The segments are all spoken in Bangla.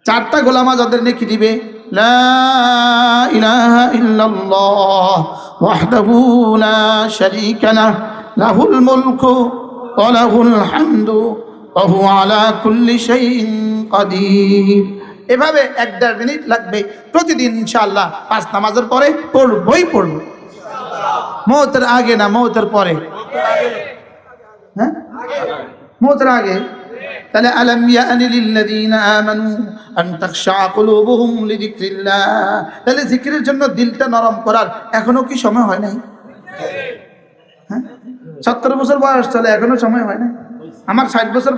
চারটা গোলাম আজাদের নেকি দিবে, লা ইলাহা ইল্লাল্লাহ ওয়াহদাহু লা শারীকা লাহ লাহুল মুলকু ওয়া লাহুল হামদু ওয়া হুয়া আলা কুল্লি শাইইন কাদির। এভাবে 1-1.5 মিনিট লাগবে প্রতিদিন ইনশাআল্লাহ। 5 নামাজের পরে পড়বই পড়ব, মওতের আগে না মওতের পরে? হ্যাঁ, মওতের আগে। তাহলে আলাম ইয়ানি লিল্লাযীনা আমানু আন তাখশা কুলুবুহুম লিযিকরিল্লাহ, তাহলে জিকিরের জন্য দিলটা নরম করার এখনো কি সময় হয় নাই? হ্যাঁ, 70 বছর বয়স চলে এখনো সময় হয় নাই? আমার 60 বছর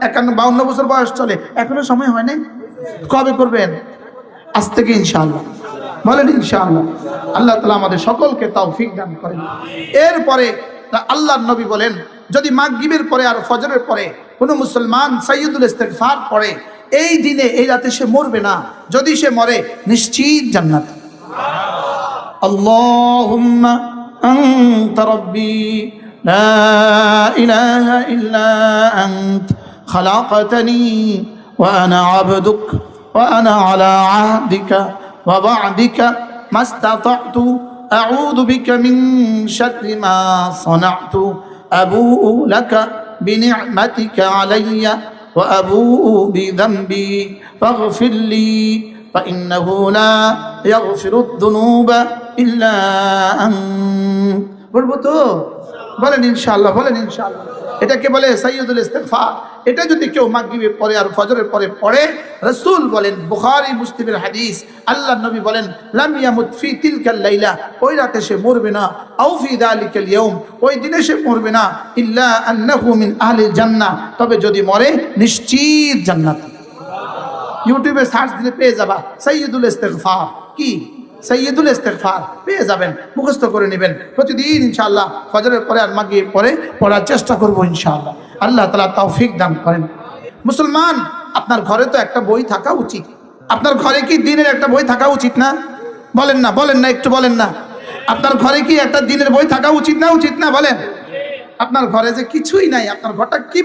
51-52 বছর বয়স চলে এখনো সময় হয় নাই? কবে করবেন? আজ থেকে ইনশাআল্লাহ। বলেন ইনশাআল্লাহ। আল্লাহ তাআলা আমাদের সকলকে তৌফিক দান করেন। এরপরে আল্লাহর নবী বলেন, যদি মাগরিবের পরে আর ফজরের পরে কোনো মুসলমান সাইয়্যিদুল ইস্তিগফার পড়ে, এই দিনে এই রাতে সে মরবে না, যদি সে মরে নিশ্চিত জান্নাত। আল্লাহুম্মা আনতা রাব্বি লা ইলাহা ইল্লা আনত খালাকতানি ওয়া আনা আবদুক ওয়া আনা আলা আহদিকা ওয়া ওয়া'দিকা মাস্তাতা'তু আউযু বিকা মিন শাররি মা সানা'তু আবুউ লাকা বিনি'মাতিকা আলাইয়া ওয়া আবুউ বিযামবি ফাগফির লি ফাইন্নাহু লা ইয়াগফিরুদ যুনুবা ইল্লা আনত। বলবো তো? বলেন ইনশাআল্লাহ, বলেন ইনশাআল্লাহ। এটাকে বলে সাইয়্যিদুল ইস্তিগফার। এটা যদি কেউ মাগরিবের পরে আর ফজরের পরে পড়ে, রাসূল বলেন, বুখারী মুসলিমের হাদিস, আল্লাহর নবী বলেন, লাম ইয়ামুত ফি তিলকাল লাইলা, ওই রাতে সে মরবে না, আও ফি যালিকাল ইয়াউম, ওই দিনে সে মরবে না, ইল্লা আন্নাহু মিন আহলিল জান্নাহ, তবে যদি মরে নিশ্চিত জান্নাত। ইউটিউবে সার্চ দিলে পেয়ে যাবা সাইয়্যিদুল ইস্তিগফার। কি? সাইয়্যিদুল ইস্তিগফার পেয়ে যাবেন, মুখস্থ করে নেবেন প্রতিদিন ইনশাআল্লাহ। ফজরের পরে আর মাগরিবের পরে পড়ার চেষ্টা করব ইনশাআল্লাহ। আল্লাহ তাআলা তৌফিক দান করেন। মুসলমান, আপনার ঘরে তো একটা বই থাকা উচিত। আপনার ঘরে কি দ্বীনের একটা বই থাকা উচিত না? বলেন না, বলেন না, একটু বলেন না। আপনার ঘরে কি একটা দ্বীনের বই থাকা উচিত না? উচিত না? বলেন। আপনার ঘরে যে কিছুই নাই, আপনার ঘরটা কি